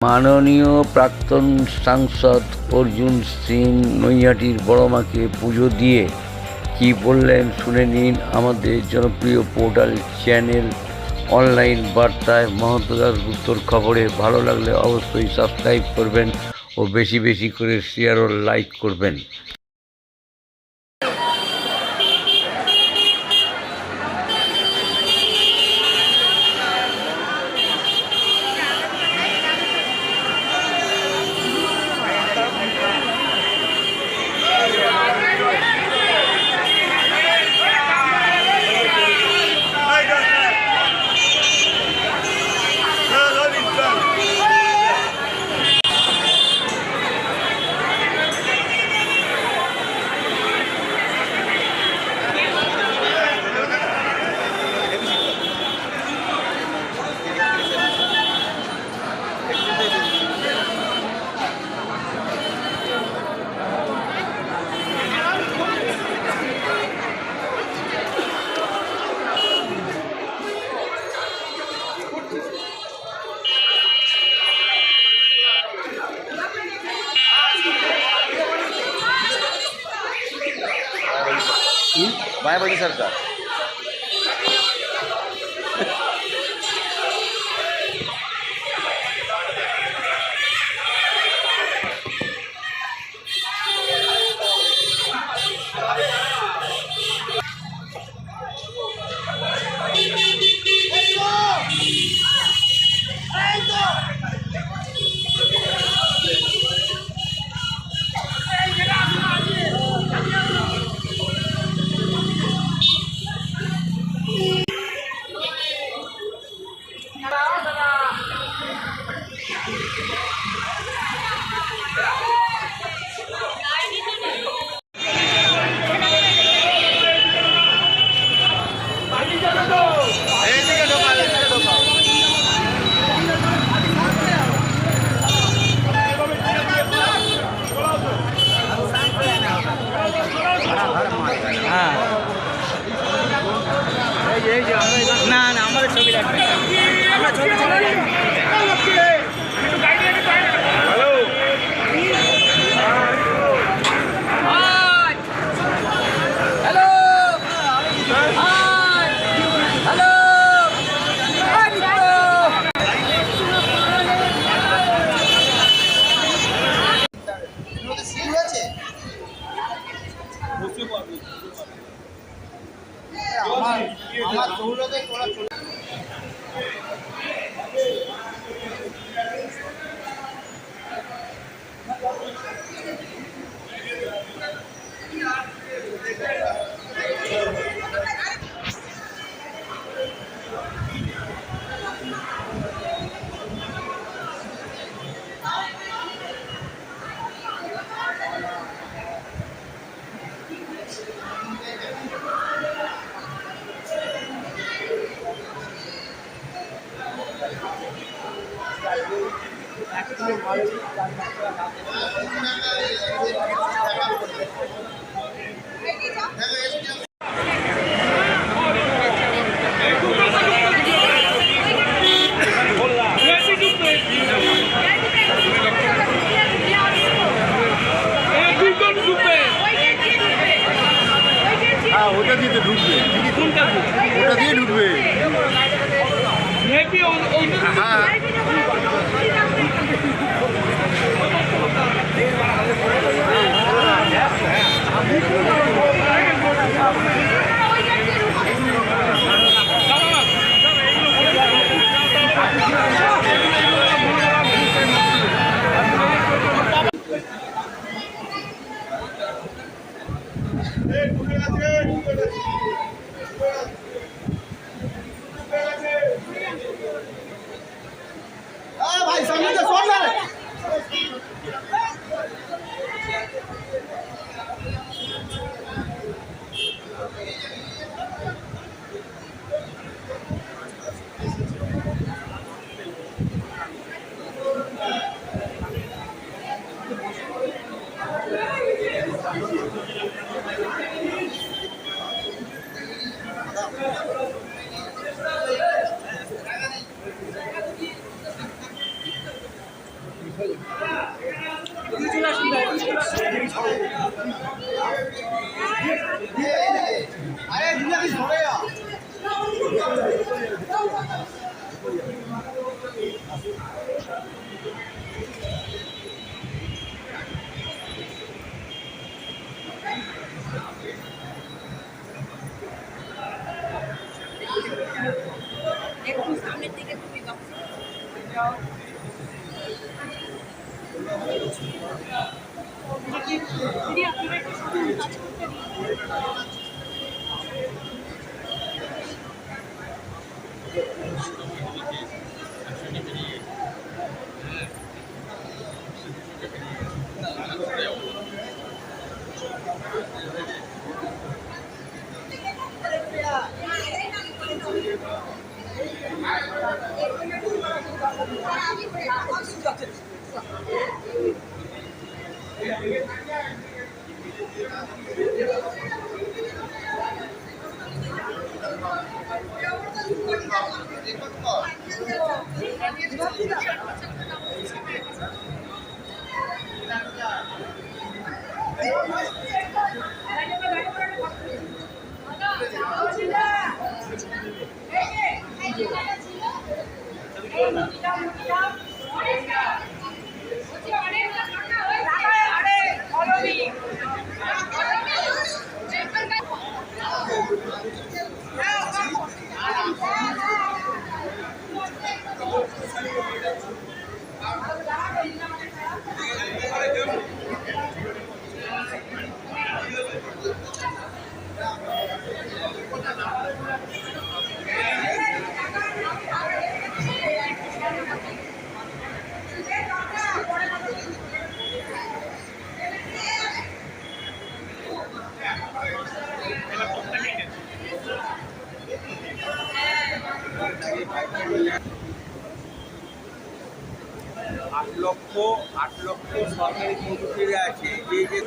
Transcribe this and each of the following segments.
মাননীয় প্রাক্তন সাংসদ অর্জুন সিং নৈহাটির বড়মাকে পুজো দিয়ে কী বললেন শুনে নিন আমাদের জনপ্রিয় পোর্টাল চ্যানেল অনলাইন বার্তায় মহন্ত দাশগুপ্তর খবরে। ভালো লাগলে অবশ্যই সাবস্ক্রাইব করবেন ও বেশি বেশি করে শেয়ার ও লাইক করবেন। मायावती सरकार না না আমাদের ছবি লাগবে আমরা ছবি আমার দৌলতে করা চলে। ওটা দিয়ে ঢুকবে, ওটা দিয়ে ঢুকবে। হ্যাঁ भाई सामने से छोड़ ले। একটু সামনের দিকে তুমি দিদি আপনারা একটু সামনে কাজ করতে দিন। আট লক্ষ সরকারি কর্মচারী আছে এই যে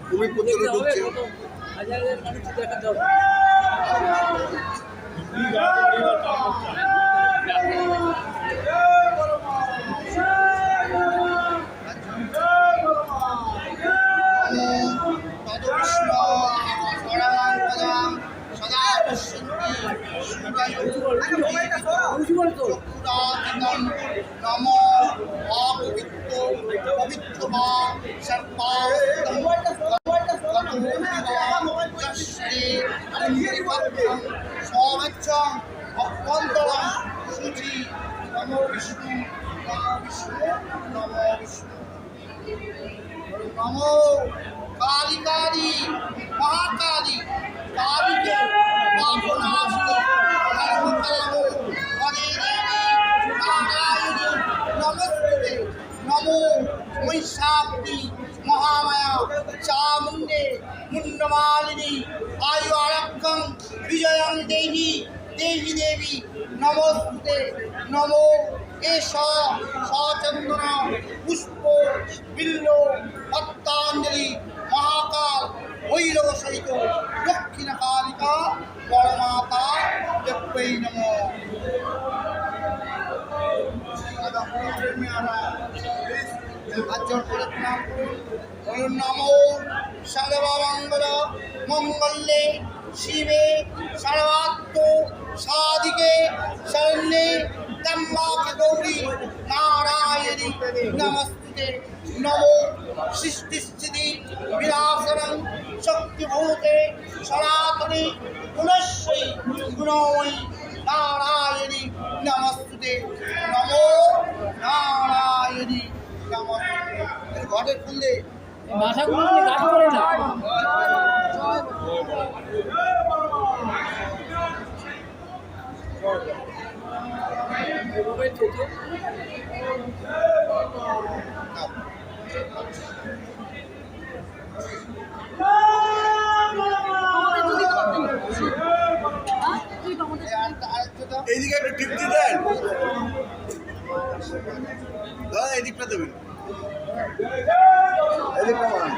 তুমি কোথায় ঢুকছে নমো অপবিত্র পবিত্র বা সৌমচ্ছং অভ্যন্তরং শুচি নমো বিষ্ণু নমো বিষ্ণু নমো বিষ্ণু নমো কালী কালী মহাকালী কালীকে পাপনাশিত নমস্তে নমো মহিষাগ্নি মহামায়া চামুণ্ডে মুন্ডমালিনী আয়ু আরক্ষং বিজয়ং দেহি দেহি দেবী নমস্তে নমো এষ সচন্দন পুষ্প বিল্ল পত্তাঞ্জলি মহাকাল ভৈরব সহিত দক্ষিণ কালিকা বড়মাতা দেব্যৈ নমঃ। নমো সর্বমঙ্গল মঙ্গলে শিবে সর্বাত্ম সাধিকে শরণ্যে ত্র্যম্বকে গৌরী নারায়ণী নমস্তে নমো সৃষ্টিস্থিতি বিনাশনং শক্তিভূতে সনাতনে পুনশ্চৈ গুণময়ী নারায়ণী নমস্তে নমো নারায়ণী নমস্তে। ঘটের খুললে মাথাগুলো নিয়ে কাজ করে না এইদিকে একটু টিপ দিয়ে দেন দাদা, এদিকটা দেবেন, এদিকটা বানান।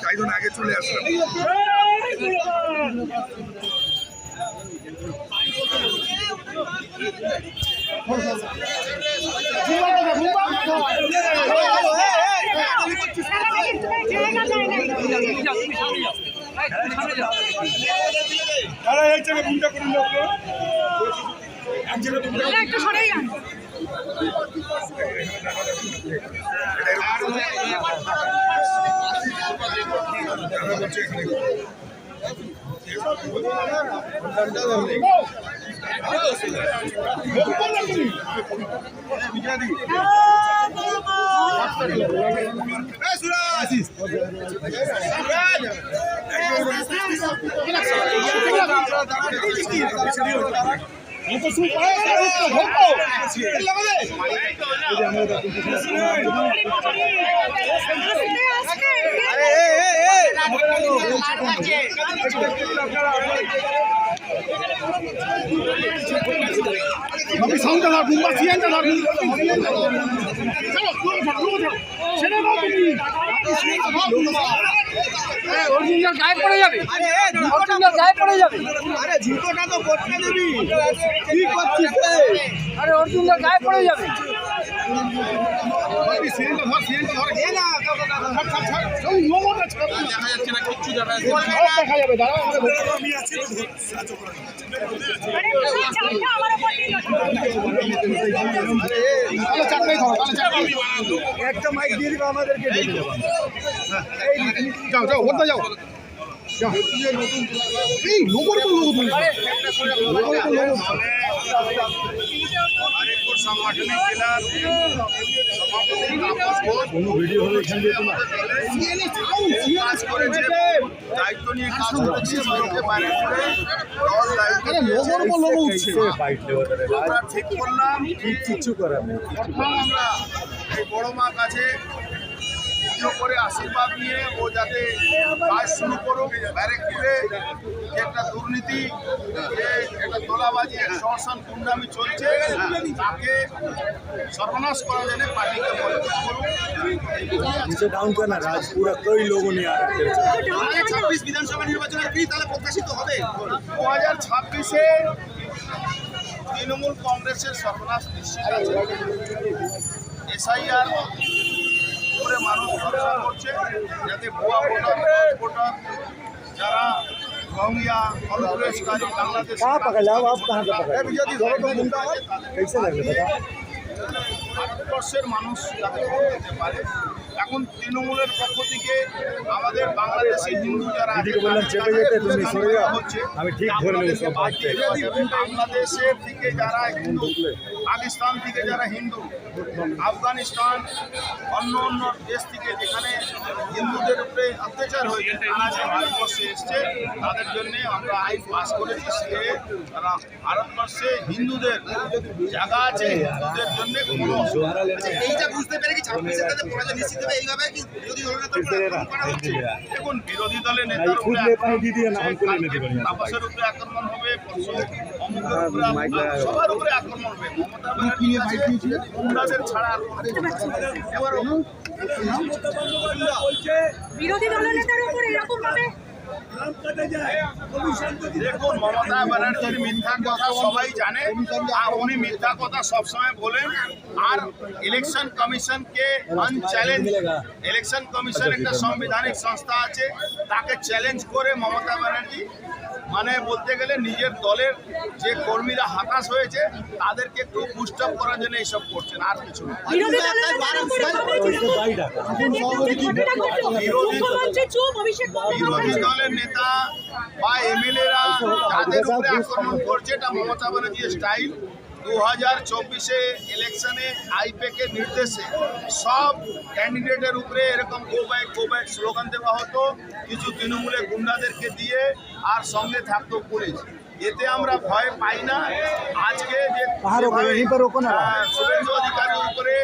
তাই জন্য আগে চলে আসলাম। একটু সরেই যান। অর্জুনদার গায়ে পড়ে যাবে, অর্জুনদার গায়ে পড়ে যাবে। আরে জুতোটা তো পড়তে দিবি, কি করছিস? আরে অর্জুনদার গায়ে পড়ে যাবে। দেখা যাবে দাঁড়া, আরে তুমি চালটা আমার উপর দিল। একটা মাইক দিয়ে দিবে আমাদেরকে, যাও যাও ওটা যাও। এই লোগোর তো লোগো তুমি সাংগঠনিক জেলার সভাপতি তাপস ঘোষ কাজ করেছে, দায়িত্ব নিয়ে কাজ করেছে, মানুষকে বাইরে করে দল দায়িত্ব আমরা ঠিক করলাম। প্রথম আমরা এই বড় মা কাছে পুজো করে আশীর্বাদ নিয়ে ও যাতে কাজ শুরু করুক, ব্যারেকপুরে যে একটা দুর্নীতি, যে একটা তোলাবাজি, extortion, গুন্ডামি চলছে, তাকে সর্বনাশ করার জন্য পার্টিকে মজবুত করুক। नीचे डाउन करना राजपुरा कई लोगों ने आ रखे 2026 বিধানসভা নির্বাচনের কি তাহলে প্রত্যাশিত হবে? 2026-এ তৃণমূল কংগ্রেসের সর্বনাশ নিশ্চিত আছে। SIR করে মানুষ ভরসা করছে যাতে ভুয়া ভোটার যারা রোহিঙ্গা অনুপ্রবেশকারী বাংলাদেশ कहाँ पकड़ जाओ आप कहाँ से पकड़ कैसे लगे बता ভারতবর্ষের মানুষ যাতে ভোট দিতে পারে। এখন তৃণমূলের পক্ষ থেকে আমাদের বাংলাদেশি হিন্দু যারা আছে, দিদিকে বললাম চেপে যেতে, তুমি সরে যাও। হচ্ছে আমি ঠিক ধরে নেব সব বাচ্চা। বাংলাদেশের থেকে যারা হিন্দু, পাকিস্তান থেকে যারা হিন্দু, আফগানিস্তান, অন্য অন্য দেশ থেকে যেখানে হিন্দুদের উপরে অত্যাচার হয়েছে, তারা যে ভারতবর্ষে এসছে, তাদের জন্য আমরা আইন পাস করেছি। সে তারা ভারতবর্ষে হিন্দুদের জায়গা আছে, হিন্দুদের জন্য কোনো এইটা বুঝতে পেরে কি 26 এর পরাজয় নিশ্চিত হবে এইভাবে কি বিরোধী দলনেতা করা হচ্ছে? দেখুন, বিরোধী দলের নেতার खुद উপরে लेता है दीदी ना हमको लेने दे बढ़िया তাপসের উপরে আক্রমণ হবে, পরশু অমুকের উপরে সবার উপরে আক্রমণ হবে। মমতা ব্যানার্জি আছে, গুন্ডাদের ছাড়া আর কোনো কিছু নেই। এবার বিরোধী দলনেতার উপর এরকম ভাবে দেখুন, মমতা ব্যানার্জির মিথ্যা কথা সবাই জানে, আর উনি মিথ্যা কথা সবসময় বলেন। আর ইলেকশন কমিশনকে আনচ্যালেঞ্জ, ইলেকশন কমিশন একটা সাংবিধানিক সংস্থা আছে, তাকে চ্যালেঞ্জ করে মমতা ব্যানার্জি মানে বলতে গেলে নিজের দলের যে কর্মীরা হতাশ হয়েছে তাদেরকে একটু বুস্ট আপ করার জন্য এইসব করছেন, আর কিছু না। বিরোধী দলনেতার উপর মুখ্যমন্ত্রী চুপ, অভিষেক বিরোধী বন্দ্যোপাধ্যায় দলের নেতা বা এমএলএরা যাদের উপরে আক্রমণ করছে, এটা মমতা ব্যানার্জির স্টাইল। 2024-এ ইলেকশনে আইপ্যাকের নির্দেশে সব ক্যান্ডিডেটের উপরে এরকম গো ব্যাক স্লোগান দেওয়া হতো, কিছু তৃণমূলের গুন্ডাদেরকে দিয়ে, আর সঙ্গে থাকতো পুলিশ। এতে আমরা ভয় পাই না। আজকে যে শুভেন্দু অধিকারীর উপরে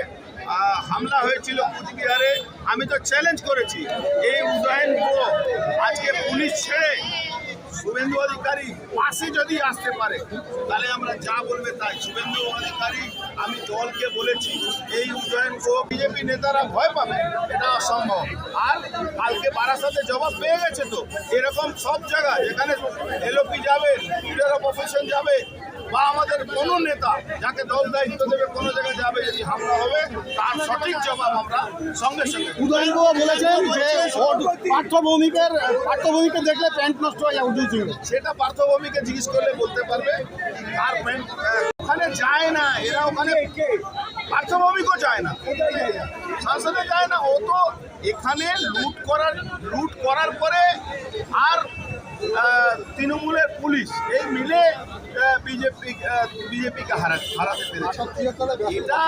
হামলা হয়েছিল কুচবিহারে, আমি তো চ্যালেঞ্জ করেছি এই উদয়ন গো আজকে পুলিশ ছেড়ে শুভেন্দু অধিকারী পাশে যদি আসতে পারে তাহলে আমরা যা বলবে তাই। শুভেন্দু অধিকারী আমি দলকে বলেছি এই উদয়ন গো বিজেপি নেতারা ভয় পাবে, এটা অসম্ভব। আর কালকে বারাসাতে জবাব পেয়ে গেছে তো, এরকম সব জায়গায় যেখানে এলওপি যাবে, লিডার অফ অপোজিশন যাবে, বা আমাদের কোনো নেতা যাকে দল দায়িত্ব দেবে কোনো জায়গায় যাবে, যদি হামলা হবে তার সঠিক জবাব আমরা সঙ্গে সঙ্গে। উদয়ন গুহ বলেছেন যে পাঠ্যভূমিকে দেখলে প্যান্ট নষ্ট হয়ে যায় উদয় সিং। সেটা পার্থভূমিকে জিজ্ঞেস করলে বলতে পারবে। আর ওখানে যায় না, এরা ওখানে পার্থভূমিকেও যায় না, সংসদে যায় না। ও তো এখানে লুট করার পরে আর তৃণমূলের পুলিশ এই মিলে বিজেপিকে হারাতে পেরেছে। এটা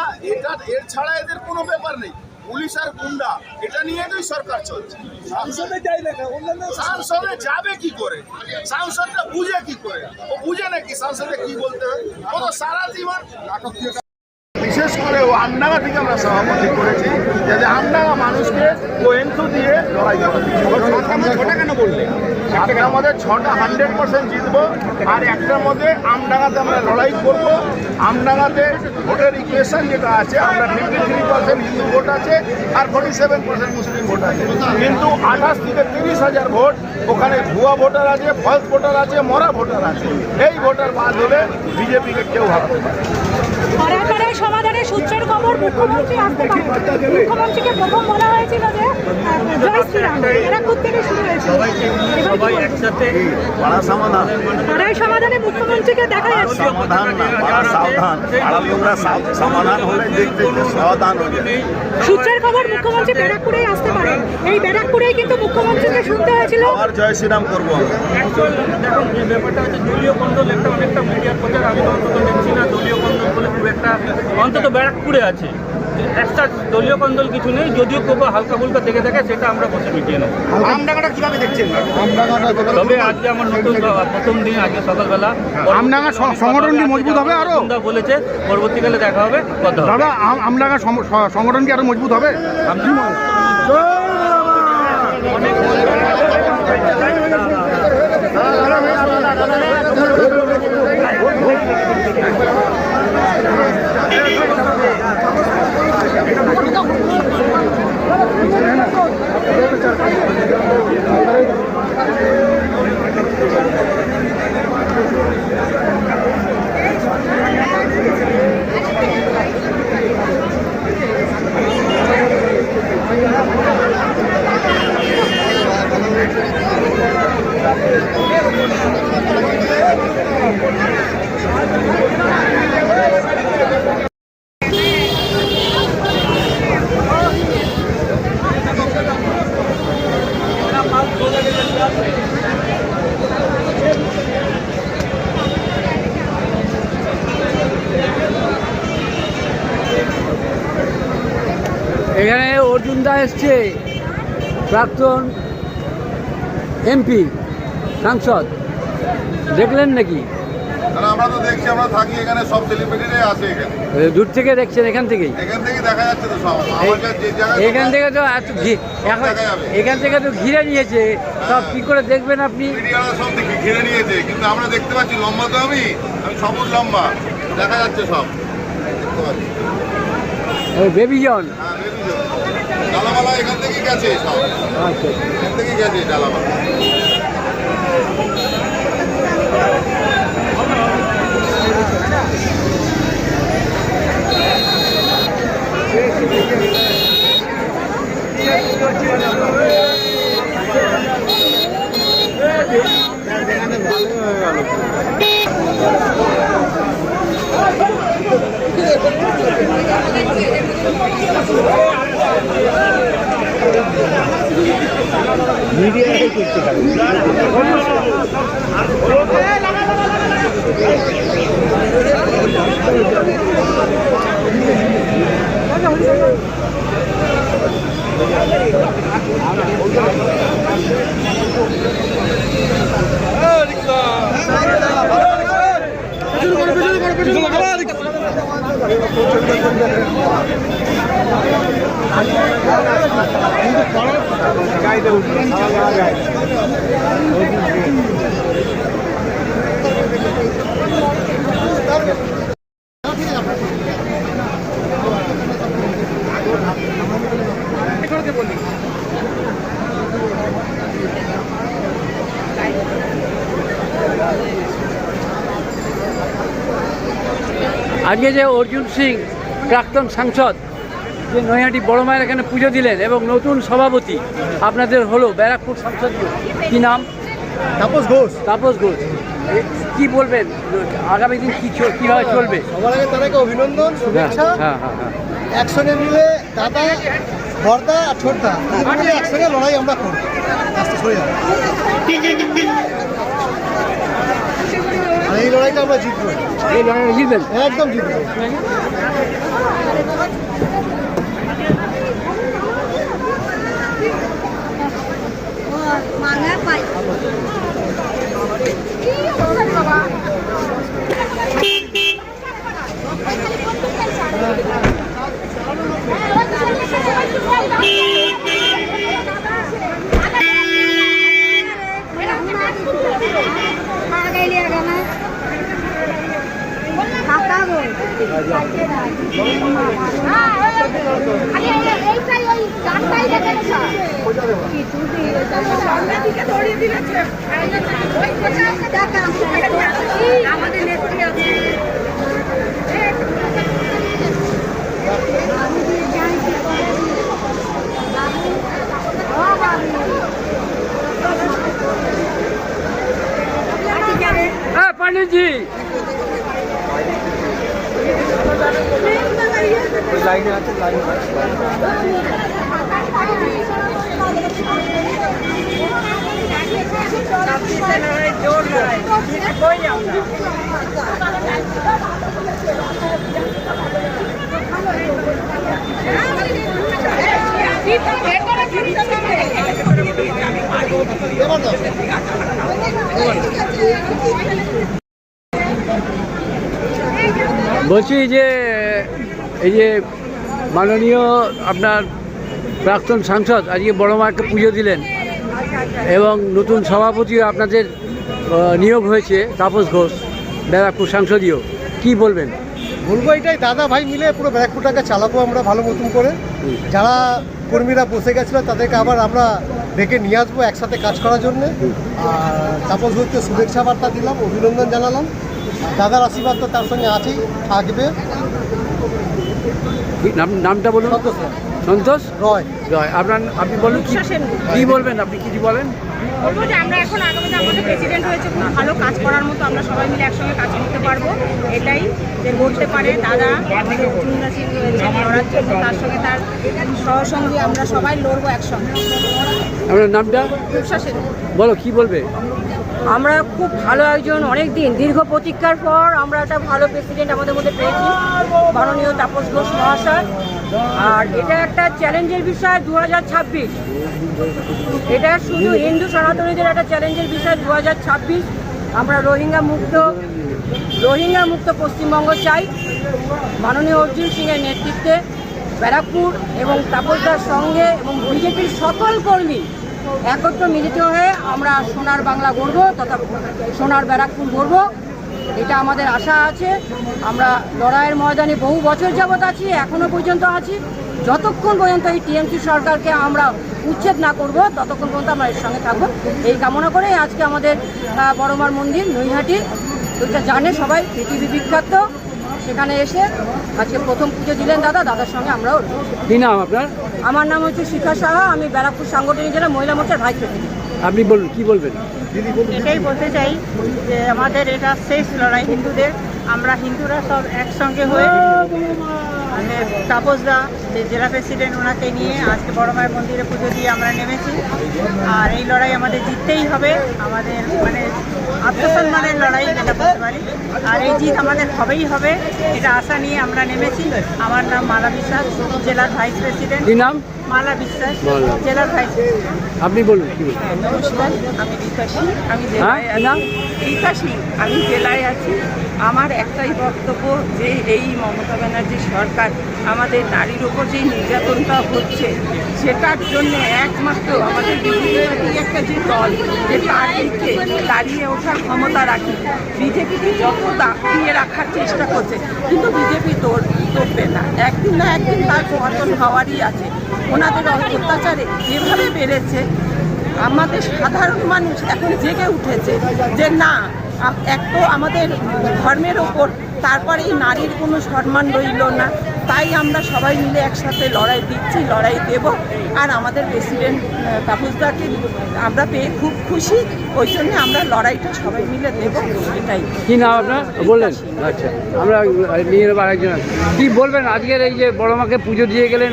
এর ছাড়া এদের কোনো ব্যাপার নেই। পুলিশ আর গুন্ডা এটা নিয়ে তো সরকার চলছে। সাংসদে যাবে কি করে? সাংসদটা বুঝে কি করে? ও বুঝে নাকি সংসদে কি বলতে হয়? ও তো সারা জীবন বিশেষ করে ও আমডাঙ্গা থেকে আমরা সভাপতি করেছি, যাতে আমডাঙ্গা মানুষকে ও এন্থু দিয়ে লড়াই ছোটা কেন বললে? একটার মধ্যে 6টা 100% জিতবো, আর একটার মধ্যে আমডাঙ্গাতে আমরা লড়াই করব। আমডাঙ্গাতে ভোটের ইকুয়েশন যেটা আছে, আমরা 53% হিন্দু ভোট আছে আর 47% মুসলিম ভোট আছে, কিন্তু 28 থেকে 30 হাজার ভোট ওখানে ভুয়া ভোটার আছে, ফলস ভোটার আছে, মরা ভোটার আছে। এই ভোটার বাদ হলে বিজেপিকে কেউ ভাবতে পারে। সমাধানের একেবারে সূত্রের খবর মুখ্যমন্ত্রী আসতে পারেন। মুখ্যমন্ত্রীকে প্রথম বলা হয়েছিল যে জয় শ্রীরাম, ব্যারাকপুর থেকে শুরু হয়েছিল। সবাই একসাথে পাড়ায় সমাধানে মুখ্যমন্ত্রীকে দেখা যাচ্ছে। সমাধান না, পাড়া সাবধান, পাড়ার লোকরা সমাধান হলে দেখতে সমাধান হয়ে যাবে। সূত্রের খবর মুখ্যমন্ত্রী ব্যারাকপুরেই আসতে পারেন। এই ব্যারাকপুরেই কিন্তু মুখ্যমন্ত্রীকে শুনতে হয়েছিল। আবার জয় শ্রীরাম করবো আমরা। অ্যাকচুয়াল দেখুন যে ব্যাপারটা হচ্ছে দলীয় কন্দল একটা অনেকটা মিডিয়ার প্রচার আমি তো অন্তত দেখছি না দলীয় কন্দল বলে খুব একটা অন্তত ব্যারাকপুরে আছে একটা দলীয় কন্দল কিছু নেই যদিও খুব হালকা ফুলকা দেখে থাকে সেটা আমরা বসে মিটিয়ে নেব। আমডাঙ্গাটা কিভাবে দেখছেন? তবে আজকে আমার নতুন প্রথম দিন আজকে সকালবেলা আমডাঙ্গা সংগঠন কি মজবুত হবে আরো? বলেছে পরবর্তীকালে দেখা হবে কথা হবে। দাদা আমডাঙ্গা সংগঠন কি আরো মজবুত হবে? অনেক এখানে অর্জুন দা এসছে, প্রাক্তন এমপি সাংসদ, দেখলেন নাকি? আমরা তো দেখছি, আমরা থাকি এখানে, সব সেলিব্রিটিরাই আসে এখানে। দূর থেকে দেখছেন? এখান থেকেই দেখা যাচ্ছে তো সব। আমাদের যে জায়গায় এখান থেকে তো এত এখন এখান থেকে তো ঘিরে নিয়েছে সব, কি করে দেখবেন আপনি? মিডিয়ারা সব ঘিরে নিয়েছে, কিন্তু আমরা দেখতে পাচ্ছি লম্বা তো আমি সবুজ লম্বা, দেখা যাচ্ছে সব দেখতে পাচ্ছি। বেবিজন হ্যাঁ, ডালামালা এখান থেকেই গেছে সব, আচ্ছা, এখান থেকেই গেছে ডালামালা। মিডিয়ায় করছে আজকে যে অর্জুন সিং প্রাক্তন সাংসদ যে নৈহাটি বড় মায়ের এখানে পুজো দিলেন এবং নতুন সভাপতি আপনাদের হলো ব্যারাকপুর সংসদীয়, কি নাম? তাপস ঘোষ। তাপস ঘোষ, কি বলবেন আগামী দিন কীভাবে চলবে? সবার আগে তাদেরকে অভিনন্দন, শুভেচ্ছা। হ্যাঁ হ্যাঁ হ্যাঁ, একসঙ্গে মিলে দাদা, বর্দা আর ছোটদা মিলে একসঙ্গে লড়াই আমরা করব। আস্তে সরে যাবে, আর এই লড়াইটা আমরা জিতবো। এই লড়াইটা জিতবেন? একদম জিতবো। মাংনা পাই আমাদের নেত্রী আছে। মোদিজি। বলছি যে এই যে মাননীয় আপনার প্রাক্তন সাংসদ আজকে বড় মাকে পুজো দিলেন এবং নতুন সভাপতিও আপনাদের নিয়োগ হয়েছে তাপস ঘোষ ব্যারাকপুর সংসদীয়, কি বলবেন? বলবো এটাই, দাদা ভাই মিলে পুরো ব্যারাকপুরটাকে চালাবো আমরা ভালো মতন করে। যারা কর্মীরা বসে গেছিলো তাদেরকে আবার আমরা ডেকে নিয়ে আসবো একসাথে কাজ করার জন্যে। আর তাপস ঘোষকে শুভেচ্ছা বার্তা দিলাম, অভিনন্দন জানালাম। দাদার আশীর্বাদ তো তার সঙ্গে আছেই, থাকবে। নামটা বলুন। সন্তোষ রয়। রয়, আপনার আপনি বলুন কি বলবেন, আপনি কিছু বলেন? বলবো যে আমরা এখন আগামীতে আমাদের প্রেসিডেন্ট হয়েছে, খুব ভালো কাজ করার মতো আমরা সবাই মিলে একসঙ্গে কাজ করতে পারবো। এটাই যে করতে পারে দাদা আমাদের অর্জুনদা সিং রয়েছে লড়ার জন্য, তার সঙ্গে তার সহসঙ্গী আমরা সবাই লড়বো একসঙ্গে। আপনার নামটা রূপসা। বলো, কি বলবে? আমরা খুব ভালো একজন, অনেক দিন দীর্ঘ প্রতীক্ষার পর আমরা একটা ভালো প্রেসিডেন্ট আমাদের মধ্যে পেয়েছি, মাননীয় তাপস ঘোষ মহাশয়। আর এটা একটা চ্যালেঞ্জের বিষয় 2026, এটা শুধু হিন্দু সনাতনীদের একটা চ্যালেঞ্জের বিষয় 2026। আমরা রোহিঙ্গা মুক্ত পশ্চিমবঙ্গ চাই। মাননীয় অর্জুন সিংয়ের নেতৃত্বে ব্যারাকপুর এবং তাপসদার সঙ্গে এবং বিজেপির সকল কর্মী একত্র মিলিত হয়ে আমরা সোনার বাংলা গড়ব তথা সোনার ব্যারাকপুর গড়ব, এটা আমাদের আশা আছে। আমরা লড়াইয়ের ময়দানে বহু বছর যাবৎ আছি, এখনও পর্যন্ত আছি। যতক্ষণ পর্যন্ত এই টিএমসি সরকারকে আমরা উচ্ছেদ না করব ততক্ষণ পর্যন্ত আমরা এর সঙ্গে থাকবো। এই কামনা করে আজকে আমাদের বড়মার মন্দির নৈহাটি, ওইটা জানে সবাই, পৃথিবী বিখ্যাত, সেখানে এসে আজকে প্রথম পুজো দিলেন দাদার সঙ্গে আমরাও। কি নাম আপনার? আমার নাম হচ্ছে শিখা সাহা, আমি ব্যারাকপুর সাংগঠনিক জেলা মহিলা মোর্চার ভাইস প্রেসিডেন্ট। আপনি বলুন, কি বলবেন? এটাই বলতে চাই যে আমাদের এটা শেষ লড়াই হিন্দুদের, আমরা হিন্দুরা সব একসঙ্গে হয়ে মানে তাপসদা যে জেলা প্রেসিডেন্ট ওনাকে নিয়ে আজকে বড় মায়ের মন্দিরে পুজো দিয়ে আমরা নেমেছি। আর এই লড়াই আমাদের জিততেই হবে, আমাদের মানে আত্মসম্মানের লড়াই যেটা বলতে পারি। আর এই জিত আমাদের হবেই হবে, এটা আশা নিয়ে আমরা নেমেছি। আমার নাম মালা বিশ্বাস, জেলার ভাইস প্রেসিডেন্ট। কি নাম? মালা বিশ্বাস, জেলার ভাইস প্রেসিডেন্ট। আপনি বলুন, কি বলুন? নমস্কার, আমি রীতা সিং, আমি রীতা সিং, আমি জেলায় আছি। আমার একটাই বক্তব্য যে এই মমতা ব্যানার্জি সরকার আমাদের নারীর ওপর যে নির্যাতনটা হচ্ছে সেটার জন্য একমাত্র আমাদের বিজেপি একটা যে দল যে তার দিকে দাঁড়িয়ে ওঠার ক্ষমতা রাখে, বিজেপিকে যত দাঁড়িয়ে রাখার চেষ্টা করছে, কিন্তু বিজেপি তোলবে না, একদিন না একদিন তার পতন হওয়ারই আছে। ওনাদের অত্যাচারে যেভাবে বেড়েছে, আমাদের সাধারণ মানুষ এখন জেগে উঠেছে যে না, এক তো আমাদের ধর্মের ওপর, তারপরে এই নারীর কোনো সম্মান রইল না। তাই আমরা সবাই মিলে একসাথে লড়াই দিচ্ছি, লড়াই দেব। আর আমাদের প্রেসিডেন্ট তাপসদাকে আমরা পেয়ে খুব খুশি, ওই জন্য আমরা লড়াইটা সবাই মিলে দেব। এটাই। কি নাম আপনার বললেন? আচ্ছা, আমরা নিয়ে নেব আরেকজন। কি বলবেন আজকের এই যে বড় মাকে পুজো দিয়ে গেলেন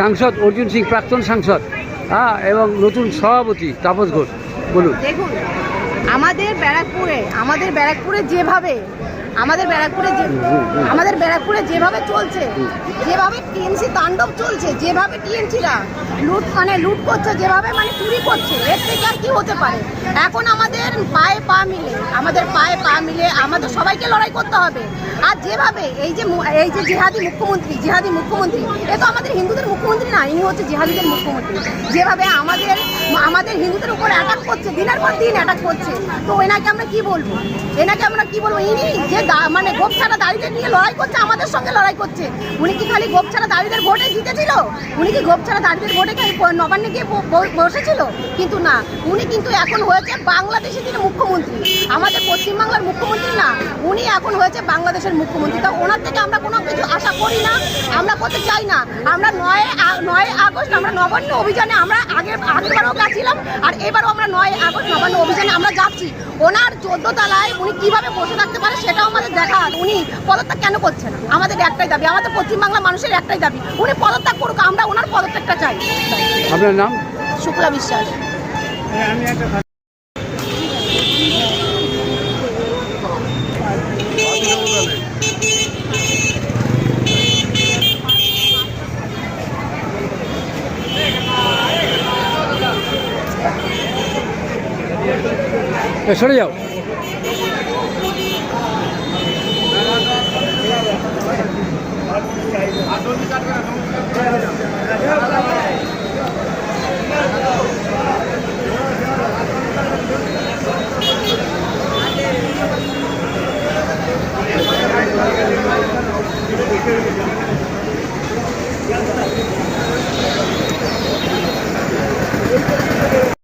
সাংসদ অর্জুন সিং, প্রাক্তন সাংসদ, হ্যাঁ, এবং নতুন সভাপতি তাপস ঘোষ, বলুন। দেখুন, আমাদের ব্যারাকপুরে যেভাবে চলছে, যেভাবে টিএমসি তাণ্ডব চলছে, যেভাবে টিএমসিরা লুট করছে, যেভাবে চুরি করছে, এর থেকে আর কি হতে পারে? এখন আমাদের পায়ে পা মিলে আমাদের সবাইকে লড়াই করতে হবে। আর যেভাবে এই যে জিহাদি মুখ্যমন্ত্রী, এ তো আমাদের হিন্দুদের মুখ্যমন্ত্রী না, ইনি হচ্ছে জিহাদিদের মুখ্যমন্ত্রী। যেভাবে আমাদের হিন্দুদের উপর অ্যাটাক করছে, দিনের পর দিন অ্যাটাক করছে, তো এনাকে আমরা কি বলবো? ইনি যে গোপ ছাড়া দাঁড়িদের নিয়ে লড়াই করছে, আমাদের সঙ্গে লড়াই করছে। উনি কি খালি গোপ ছাড়া দাঁড়িদের ভোটে জিতেছিল? উনি কি গোপ ছাড়া দাঁড়িদের ভোটে নবান্নে গিয়ে বসেছিল? কিন্তু না, উনি কিন্তু এখন হয়েছে বাংলাদেশের যিনি মুখ্যমন্ত্রী, আমাদের পশ্চিমবাংলার মুখ্যমন্ত্রী না, উনি এখন হয়েছে বাংলাদেশের মুখ্যমন্ত্রী। তা ওনার থেকে আমরা কোনো কিছু আশা করি না, আমরা করতে চাই না। আমরা 9 আগস্ট আমরা নবান্ন অভিযানে আমরা আগে আগের বারও গেছিলাম আর এবারও আমরা 9 আগস্ট নবান্ন অভিযানে আমরা যাচ্ছি। ওনার 14 তলায় উনি কিভাবে বসে থাকতে পারে সেটাও আমাদের দেখার। উনি পদত্যাগ কেন করছে না? আমাদের একটাই দাবি, আমাদের পশ্চিমবাংলা মানুষের একটাই দাবি, উনি পদত্যাগ করুক, আমরা ওনার পদত্যাগটা চাই। আপনার নাম? শুক্লা বিশ্বাস। সরে যাও। আর